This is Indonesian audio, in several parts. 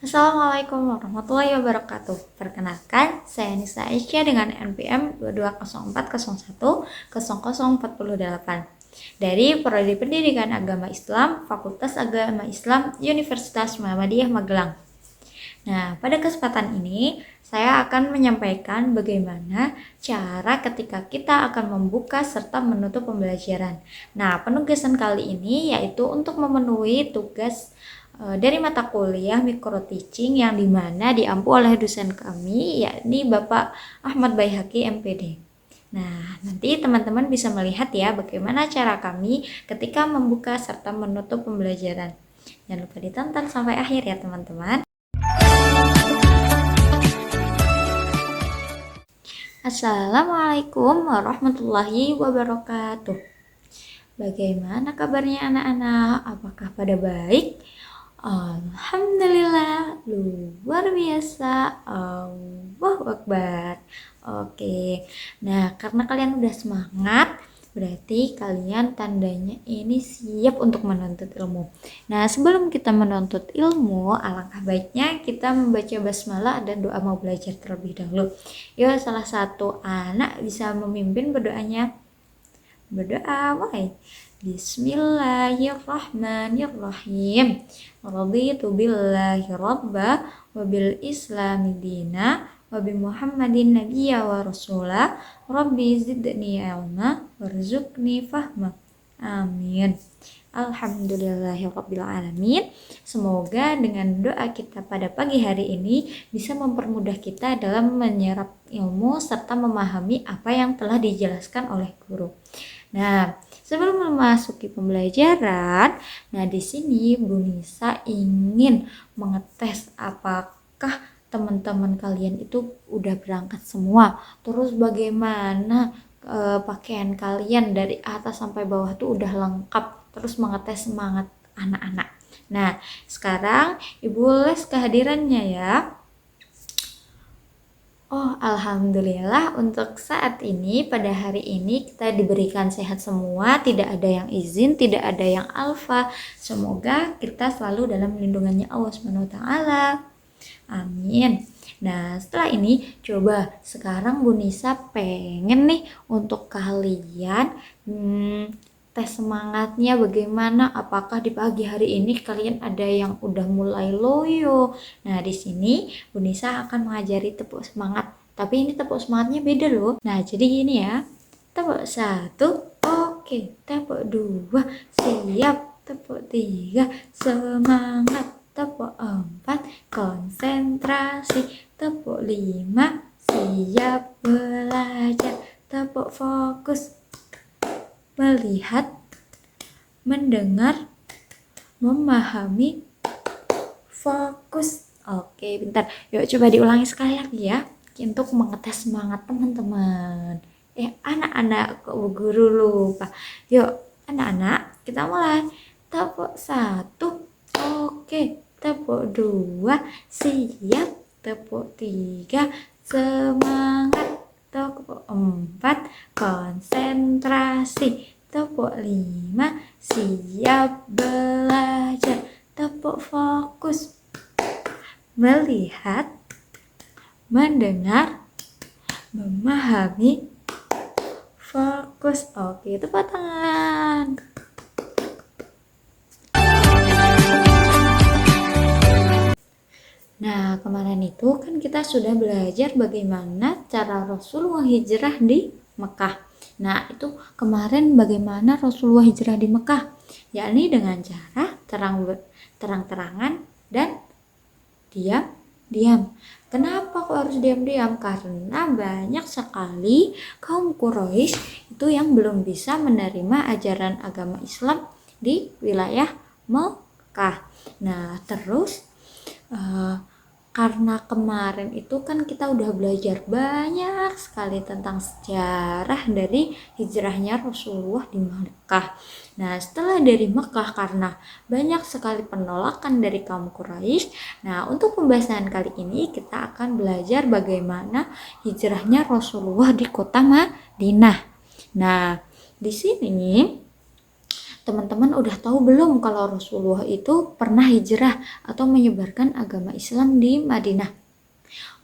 Assalamualaikum warahmatullahi wabarakatuh. Perkenalkan, saya Nisa Aisyah dengan NPM 220401004048 dari Prodi Pendidikan Agama Islam, Fakultas Agama Islam, Universitas Muhammadiyah Magelang. Nah, pada kesempatan ini saya akan menyampaikan bagaimana cara ketika kita akan membuka serta menutup pembelajaran. Nah, penugasan kali ini yaitu untuk memenuhi tugas dari mata kuliah micro teaching yang dimana diampu oleh dosen kami yakni Bapak Ahmad Baihaqi MPD. Nah, nanti teman-teman bisa melihat ya bagaimana cara kami ketika membuka serta menutup pembelajaran. Jangan lupa ditonton sampai akhir ya teman-teman. Assalamualaikum warahmatullahi wabarakatuh. Bagaimana kabarnya anak-anak? Apakah pada baik? Alhamdulillah, luar biasa. Allahu Akbar. Oke. Nah, karena kalian udah semangat, berarti kalian tandanya ini siap untuk menuntut ilmu. Nah, sebelum kita menuntut ilmu, alangkah baiknya kita membaca basmalah dan doa mau belajar terlebih dahulu. Yuk, salah satu anak bisa memimpin berdoanya. Berdoa, wahai. Bismillahirrahmanirrahim. Raditu billahi rabba wa bil islami dina wa bi Muhammadin nabiyya wa rasula. Rabbi zidni ilma warzuqni fahma. Amin. Alhamdulillahirabbil alamin. Semoga dengan doa kita pada pagi hari ini bisa mempermudah kita dalam menyerap ilmu serta memahami apa yang telah dijelaskan oleh guru. Nah, sebelum memasuki pembelajaran, di sini Bu Nisa ingin mengetes apakah teman-teman kalian itu udah berangkat semua. Terus bagaimana pakaian kalian dari atas sampai bawah tuh udah lengkap. Terus mengetes semangat anak-anak. Nah, sekarang Ibu les kehadirannya ya. Oh, alhamdulillah untuk saat ini, pada hari ini kita diberikan sehat semua, tidak ada yang izin, tidak ada yang alfa. Semoga kita selalu dalam lindungannya Allah SWT. Amin. Nah, setelah ini coba sekarang Bu Nisa pengen nih untuk kalian tes semangatnya bagaimana, apakah di pagi hari ini kalian ada yang udah mulai loyo. Nah, di sini Bu Nisa akan mengajari tepuk semangat, tapi ini tepuk semangatnya beda loh. Nah, jadi gini ya, tepuk 1, oke, tepuk 2, siap, tepuk 3, semangat, tepuk 4, konsentrasi, tepuk 5, siap belajar, tepuk fokus, melihat, mendengar, memahami, fokus. Oke, bentar. Yuk coba diulangi sekali lagi ya untuk mengetes semangat teman-teman. Anak-anak, kok Bu Guru lupa. Yuk, anak-anak, kita mulai. Tepuk 1, oke. Tepuk 2, siap. Tepuk 3, semangat. Tepuk 4, konsentrasi. Tepuk 5, siap belajar. Tepuk fokus, melihat, mendengar, memahami, fokus. Oke, tepuk tangan. Nah, kemarin itu kan kita sudah belajar bagaimana cara Rasulullah hijrah di Mekah. Nah, itu kemarin bagaimana Rasulullah hijrah di Mekah, yakni dengan cara terang-terangan dan diam-diam. Kenapa kok harus diam-diam? Karena banyak sekali kaum Quraisy itu yang belum bisa menerima ajaran agama Islam di wilayah Mekah. Nah, terus karena kemarin itu kan kita udah belajar banyak sekali tentang sejarah dari hijrahnya Rasulullah di Mekah. Nah, setelah dari Mekah karena banyak sekali penolakan dari kaum Quraisy. Nah, untuk pembahasan kali ini kita akan belajar bagaimana hijrahnya Rasulullah di kota Madinah. Nah, di sini Teman-teman udah tahu belum kalau Rasulullah itu pernah hijrah atau menyebarkan agama Islam di Madinah?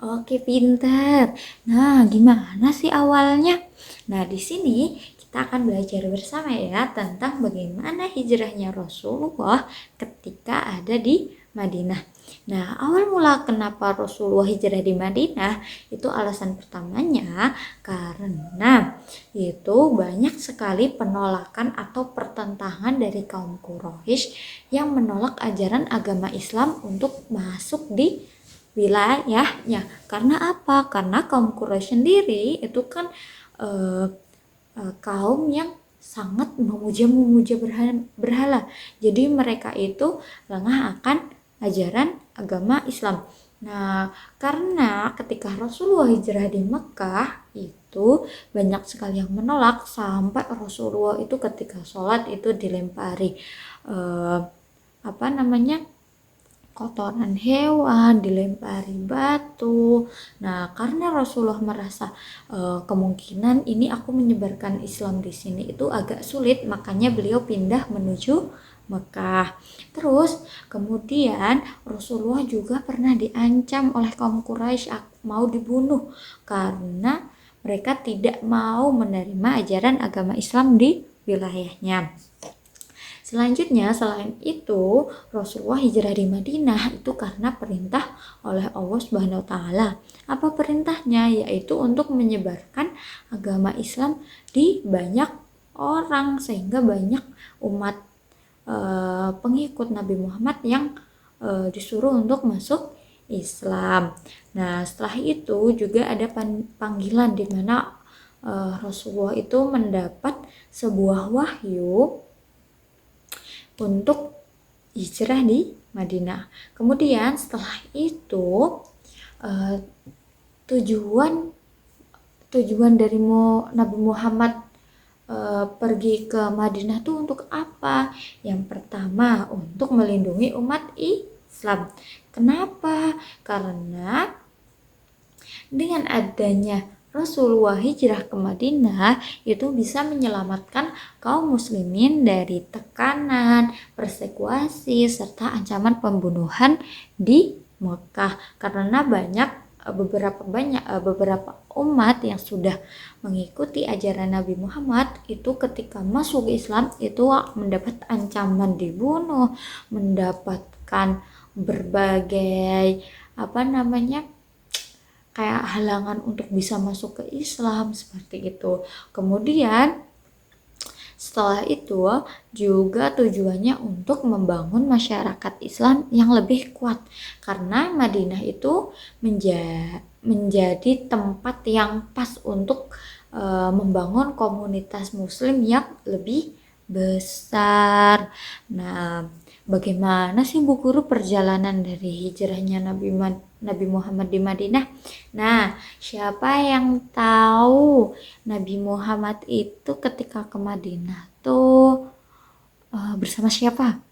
Oke, pinter. Nah, gimana sih awalnya? Nah, di sini kita akan belajar bersama ya tentang bagaimana hijrahnya Rasulullah ketika ada di Madinah. Nah, awal mula kenapa Rasulullah hijrah di Madinah itu alasan pertamanya karena itu banyak sekali penolakan atau pertentangan dari kaum Quraisy yang menolak ajaran agama Islam untuk masuk di wilayahnya. Karena apa? Karena kaum Quraisy sendiri itu kan eh, kaum yang sangat memuja berhala. Jadi mereka itu lengah akan ajaran agama Islam. Nah, karena ketika Rasulullah hijrah di Mekah itu banyak sekali yang menolak, sampai Rasulullah itu ketika sholat itu dilempari apa namanya, kotoran hewan, dilempari batu. Nah, karena Rasulullah merasa kemungkinan ini aku menyebarkan Islam di sini itu agak sulit, makanya beliau pindah menuju Mekah. Terus kemudian Rasulullah juga pernah diancam oleh kaum Quraisy mau dibunuh karena mereka tidak mau menerima ajaran agama Islam di wilayahnya. Selanjutnya, selain itu, Rasulullah hijrah di Madinah itu karena perintah oleh Allah Subhanahu wa taala. Apa perintahnya? Yaitu untuk menyebarkan agama Islam di banyak orang sehingga banyak umat pengikut Nabi Muhammad yang disuruh untuk masuk Islam. Nah, setelah itu juga ada panggilan di mana Rasulullah itu mendapat sebuah wahyu untuk hijrah di Madinah. Kemudian setelah itu tujuan dari Nabi Muhammad pergi ke Madinah tuh untuk apa? Yang pertama, untuk melindungi umat Islam. Kenapa? Karena dengan adanya Rasulullah hijrah ke Madinah itu bisa menyelamatkan kaum muslimin dari tekanan, persekusi, serta ancaman pembunuhan di Mekah. Karena beberapa umat yang sudah mengikuti ajaran Nabi Muhammad itu ketika masuk Islam itu mendapat ancaman dibunuh, mendapatkan berbagai kayak halangan untuk bisa masuk ke Islam seperti itu. Kemudian setelah itu juga tujuannya untuk membangun masyarakat Islam yang lebih kuat karena Madinah itu menjadi tempat yang pas untuk membangun komunitas muslim yang lebih besar. Nah, bagaimana sih Bu Guru perjalanan dari hijrahnya Nabi Muhammad di Madinah? Nah, siapa yang tahu Nabi Muhammad itu ketika ke Madinah tuh bersama siapa?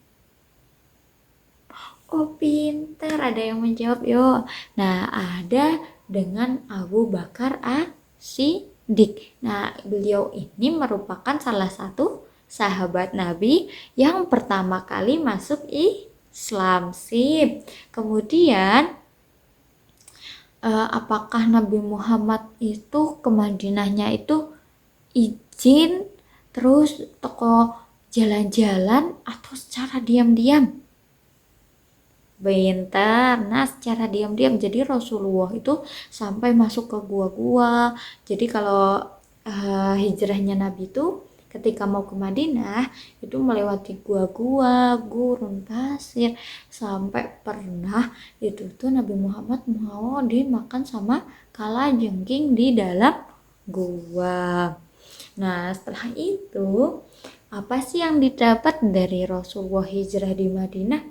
Oh, pinter, ada yang menjawab yuk. Nah, ada dengan Abu Bakar As-Siddiq. Nah, beliau ini merupakan salah satu sahabat Nabi yang pertama kali masuk Islam. Sip. Kemudian apakah Nabi Muhammad itu ke Madinahnya itu izin terus toko jalan-jalan atau secara diam-diam? Bentar, nah secara diam-diam. Jadi Rasulullah itu sampai masuk ke gua-gua. Jadi kalau hijrahnya Nabi itu ketika mau ke Madinah itu melewati gua-gua, gurun pasir, sampai pernah itu tuh Nabi Muhammad mau dimakan sama kalajengking di dalam gua. Nah, setelah itu apa sih yang didapat dari Rasulullah hijrah di Madinah?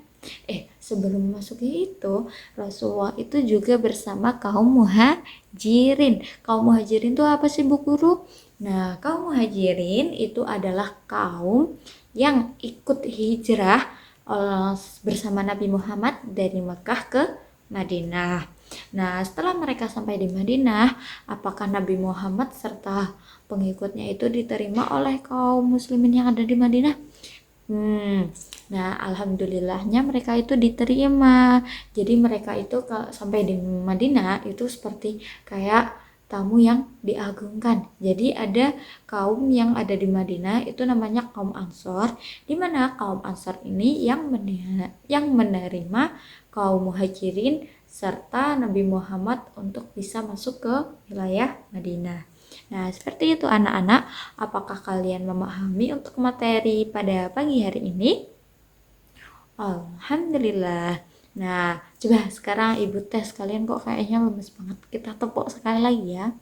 Sebelum masuk itu, Rasulullah itu juga bersama kaum muhajirin. Kaum muhajirin itu apa sih Bu Guru? Nah, kaum muhajirin itu adalah kaum yang ikut hijrah bersama Nabi Muhammad dari Mekah ke Madinah. Nah, setelah mereka sampai di Madinah, apakah Nabi Muhammad serta pengikutnya itu diterima oleh kaum muslimin yang ada di Madinah? Nah, alhamdulillahnya mereka itu diterima. Jadi mereka itu sampai di Madinah itu seperti kayak tamu yang diagungkan. Jadi ada kaum yang ada di Madinah itu namanya kaum Ansor, di mana kaum Ansor ini yang menerima kaum Muhajirin serta Nabi Muhammad untuk bisa masuk ke wilayah Madinah. Nah, seperti itu anak-anak. Apakah kalian memahami untuk materi pada pagi hari ini? Alhamdulillah. Nah, coba sekarang ibu tes kalian kok kayaknya lemes banget. Kita tepuk sekali lagi ya.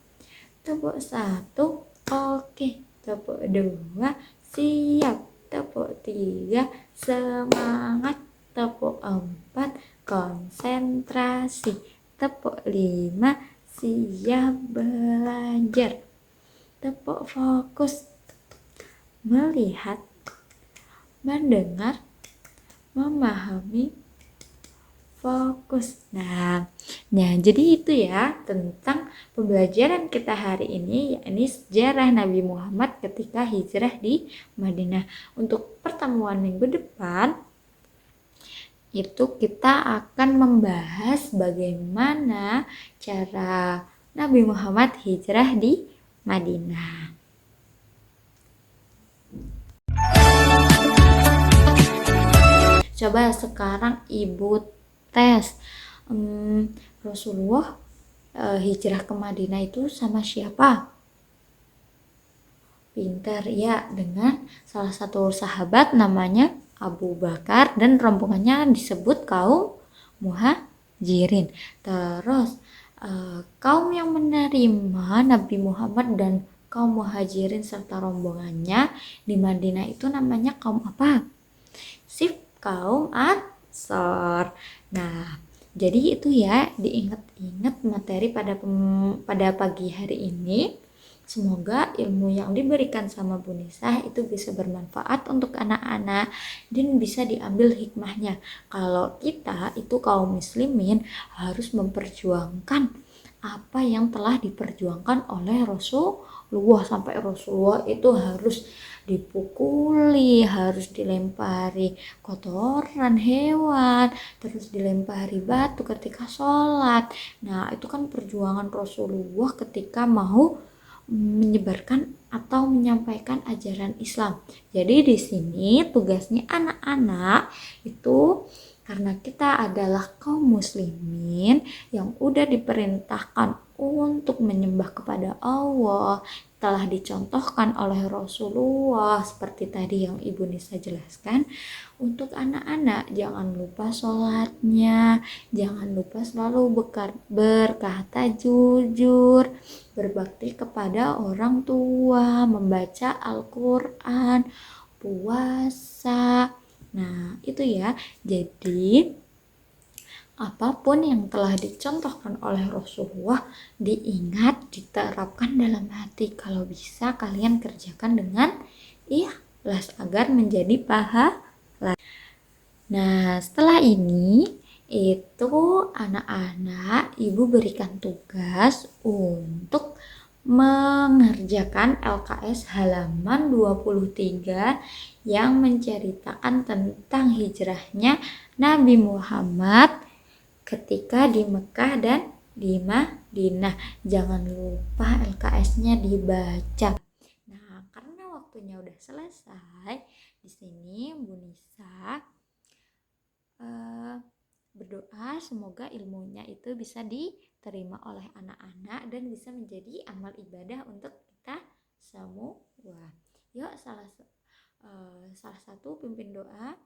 Tepuk satu, oke. Tepuk dua, siap. Tepuk tiga, semangat. Tepuk empat, konsentrasi. Tepuk lima, siap belajar. Tepuk fokus, melihat, mendengar, memahami, fokus. Nah, jadi itu ya tentang pembelajaran kita hari ini, yakni sejarah Nabi Muhammad ketika hijrah di Madinah. Untuk pertemuan minggu depan, itu kita akan membahas bagaimana cara Nabi Muhammad hijrah di Madinah. Coba sekarang ibu tes Rasulullah hijrah ke Madinah itu sama siapa? Pintar ya, dengan salah satu sahabat namanya Abu Bakar dan rombongannya disebut kaum Muhajirin. Terus kaum yang menerima Nabi Muhammad dan kaum Muhajirin serta rombongannya di Madinah itu namanya kaum apa? Sif, kaum Ansor. Nah, jadi itu ya, diingat-ingat materi pada pagi hari ini. Semoga ilmu yang diberikan sama Bu Nisa itu bisa bermanfaat untuk anak-anak dan bisa diambil hikmahnya. Kalau kita itu kaum muslimin harus memperjuangkan apa yang telah diperjuangkan oleh Rasulullah, sampai Rasulullah itu harus dipukuli, harus dilempari kotoran hewan, terus dilempari batu ketika sholat. Nah, itu kan perjuangan Rasulullah ketika mau menyebarkan atau menyampaikan ajaran Islam. Jadi di sini tugasnya anak-anak itu, karena kita adalah kaum muslimin yang udah diperintahkan untuk menyembah kepada Allah, telah dicontohkan oleh Rasulullah seperti tadi yang Ibu Nisa jelaskan. Untuk anak-anak jangan lupa sholatnya, jangan lupa selalu berkata jujur, berbakti kepada orang tua, membaca Al-Quran, puasa. Nah, itu ya. Jadi apapun yang telah dicontohkan oleh Rasulullah diingat, diterapkan dalam hati. Kalau bisa kalian kerjakan dengan ikhlas agar menjadi pahala. Nah, setelah ini itu anak-anak ibu berikan tugas untuk mengerjakan LKS halaman 23 yang menceritakan tentang hijrahnya Nabi Muhammad ketika di Mekah dan di Madinah. Jangan lupa LKS-nya dibaca. Nah, karena waktunya udah selesai, di sini Bu Nisa berdoa semoga ilmunya itu bisa diterima oleh anak-anak dan bisa menjadi amal ibadah untuk kita semua. Yuk, salah satu pimpin doa.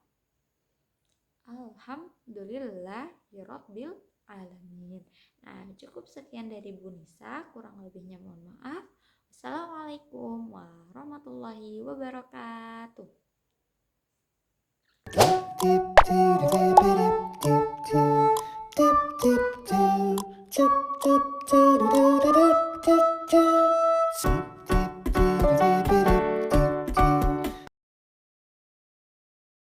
Alhamdulillahirabbil alamin. Nah, cukup sekian dari Bu Nisa, kurang lebihnya mohon maaf. Assalamualaikum warahmatullahi wabarakatuh.